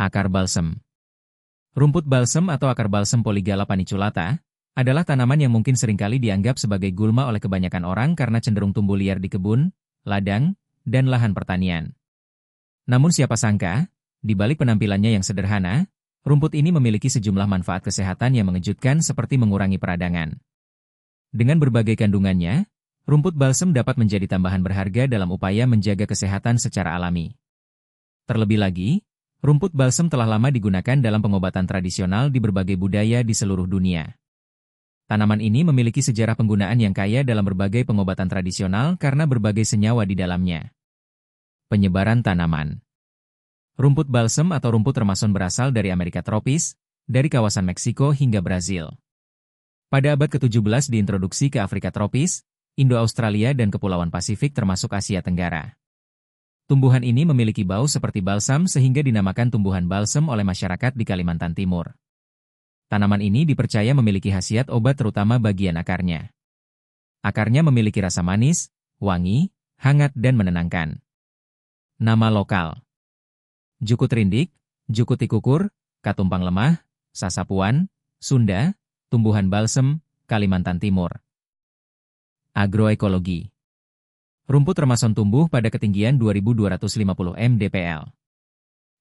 Akar balsem. Rumput balsem atau akar balsem Polygala paniculata adalah tanaman yang mungkin seringkali dianggap sebagai gulma oleh kebanyakan orang karena cenderung tumbuh liar di kebun, ladang, dan lahan pertanian. Namun siapa sangka, di balik penampilannya yang sederhana, rumput ini memiliki sejumlah manfaat kesehatan yang mengejutkan seperti mengurangi peradangan. Dengan berbagai kandungannya, rumput balsem dapat menjadi tambahan berharga dalam upaya menjaga kesehatan secara alami. Terlebih lagi, rumput balsem telah lama digunakan dalam pengobatan tradisional di berbagai budaya di seluruh dunia. Tanaman ini memiliki sejarah penggunaan yang kaya dalam berbagai pengobatan tradisional karena berbagai senyawa di dalamnya. Penyebaran tanaman. Rumput balsem atau rumput remason berasal dari Amerika tropis, dari kawasan Meksiko hingga Brazil. Pada abad ke-17 diintroduksi ke Afrika tropis, Indo-Australia dan Kepulauan Pasifik termasuk Asia Tenggara. Tumbuhan ini memiliki bau seperti balsam sehingga dinamakan tumbuhan balsem oleh masyarakat di Kalimantan Timur. Tanaman ini dipercaya memiliki khasiat obat terutama bagian akarnya. Akarnya memiliki rasa manis, wangi, hangat dan menenangkan. Nama lokal. Jukut rindik, jukut tikukur, katumpang lemah, sasapuan, Sunda, tumbuhan balsem, Kalimantan Timur. Agroekologi. Rumput remason tumbuh pada ketinggian 2250 mdpl.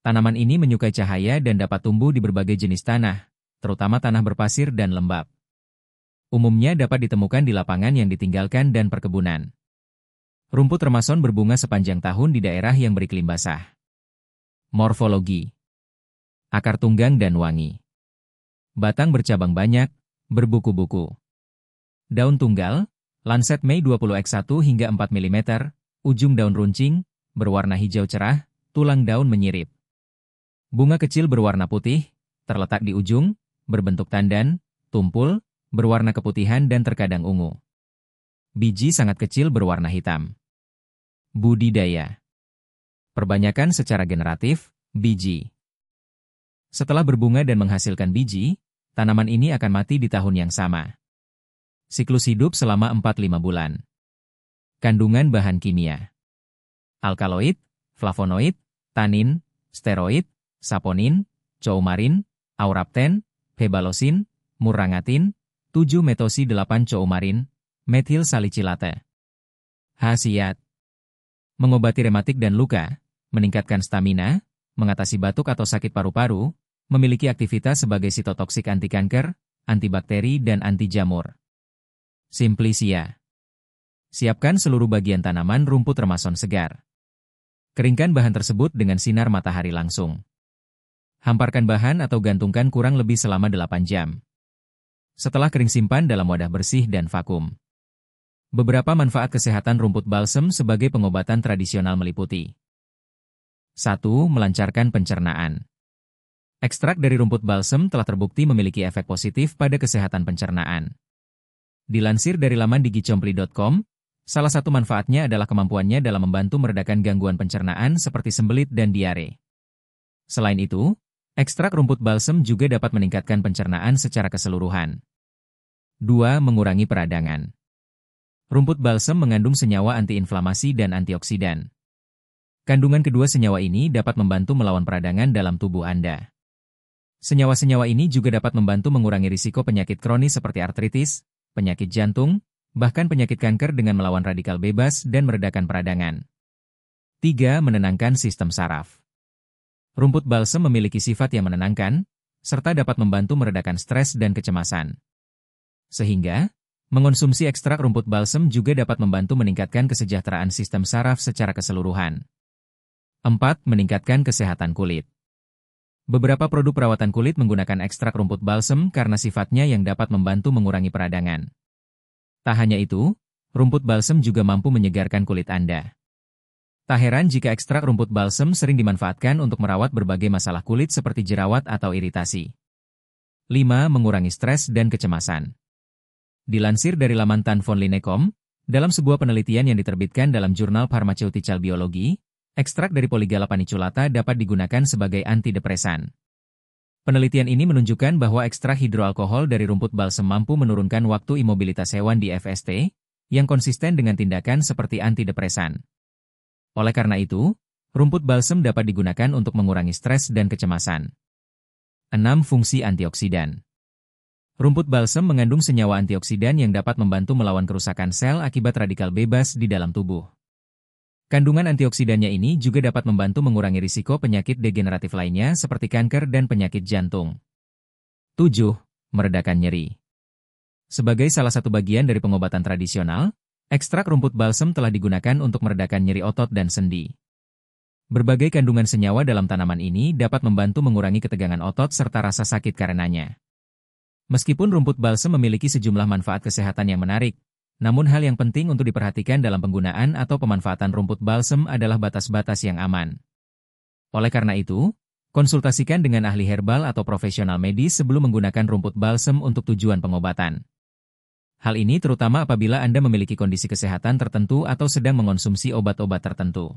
Tanaman ini menyukai cahaya dan dapat tumbuh di berbagai jenis tanah, terutama tanah berpasir dan lembab. Umumnya dapat ditemukan di lapangan yang ditinggalkan dan perkebunan. Rumput remason berbunga sepanjang tahun di daerah yang beriklim basah. Morfologi. Akar tunggang dan wangi. Batang bercabang banyak, berbuku-buku. Daun tunggal, Lancet Mei 20x1 hingga 4 mm, ujung daun runcing, berwarna hijau cerah, tulang daun menyirip. Bunga kecil berwarna putih, terletak di ujung, berbentuk tandan, tumpul, berwarna keputihan dan terkadang ungu. Biji sangat kecil berwarna hitam. Budidaya. Perbanyakan secara generatif, biji. Setelah berbunga dan menghasilkan biji, tanaman ini akan mati di tahun yang sama. Siklus hidup selama 4-5 bulan. Kandungan bahan kimia. Alkaloid, flavonoid, tanin, steroid, saponin, coumarin, aurapten, hebalosin, murrangatin, 7-metosi-8-coumarin, metil salicylate. Khasiat. Mengobati rematik dan luka, meningkatkan stamina, mengatasi batuk atau sakit paru-paru, memiliki aktivitas sebagai sitotoksik anti kanker, antibakteri dan anti jamur. Simplicia. Siapkan seluruh bagian tanaman rumput remason segar. Keringkan bahan tersebut dengan sinar matahari langsung. Hamparkan bahan atau gantungkan kurang lebih selama 8 jam. Setelah kering simpan dalam wadah bersih dan vakum. Beberapa manfaat kesehatan rumput balsem sebagai pengobatan tradisional meliputi. 1. Melancarkan pencernaan. Ekstrak dari rumput balsem telah terbukti memiliki efek positif pada kesehatan pencernaan. Dilansir dari laman digicompli.com, salah satu manfaatnya adalah kemampuannya dalam membantu meredakan gangguan pencernaan seperti sembelit dan diare. Selain itu, ekstrak rumput balsem juga dapat meningkatkan pencernaan secara keseluruhan. 2. Mengurangi peradangan. Rumput balsem mengandung senyawa antiinflamasi dan antioksidan. Kandungan kedua senyawa ini dapat membantu melawan peradangan dalam tubuh Anda. Senyawa-senyawa ini juga dapat membantu mengurangi risiko penyakit kronis seperti artritis, penyakit jantung, bahkan penyakit kanker dengan melawan radikal bebas dan meredakan peradangan. 3. Menenangkan sistem saraf. Rumput balsem memiliki sifat yang menenangkan, serta dapat membantu meredakan stres dan kecemasan. Sehingga, mengonsumsi ekstrak rumput balsem juga dapat membantu meningkatkan kesejahteraan sistem saraf secara keseluruhan. 4. Meningkatkan kesehatan kulit. Beberapa produk perawatan kulit menggunakan ekstrak rumput balsem karena sifatnya yang dapat membantu mengurangi peradangan. Tak hanya itu, rumput balsem juga mampu menyegarkan kulit Anda. Tak heran jika ekstrak rumput balsem sering dimanfaatkan untuk merawat berbagai masalah kulit seperti jerawat atau iritasi. 5. Mengurangi stres dan kecemasan. Dilansir dari laman tanfonline.com, dalam sebuah penelitian yang diterbitkan dalam jurnal Pharmaceutical Biology, ekstrak dari Polygala paniculata dapat digunakan sebagai antidepresan. Penelitian ini menunjukkan bahwa ekstrak hidroalkohol dari rumput balsem mampu menurunkan waktu imobilitas hewan di FST, yang konsisten dengan tindakan seperti antidepresan. Oleh karena itu, Rumput balsem dapat digunakan untuk mengurangi stres dan kecemasan. 6. Fungsi antioksidan. Rumput balsem mengandung senyawa antioksidan yang dapat membantu melawan kerusakan sel akibat radikal bebas di dalam tubuh. Kandungan antioksidannya ini juga dapat membantu mengurangi risiko penyakit degeneratif lainnya seperti kanker dan penyakit jantung. 7. Meredakan nyeri. Sebagai salah satu bagian dari pengobatan tradisional, ekstrak rumput balsem telah digunakan untuk meredakan nyeri otot dan sendi. Berbagai kandungan senyawa dalam tanaman ini dapat membantu mengurangi ketegangan otot serta rasa sakit karenanya. Meskipun rumput balsem memiliki sejumlah manfaat kesehatan yang menarik, namun hal yang penting untuk diperhatikan dalam penggunaan atau pemanfaatan rumput balsem adalah batas-batas yang aman. Oleh karena itu, konsultasikan dengan ahli herbal atau profesional medis sebelum menggunakan rumput balsem untuk tujuan pengobatan. Hal ini terutama apabila Anda memiliki kondisi kesehatan tertentu atau sedang mengonsumsi obat-obat tertentu.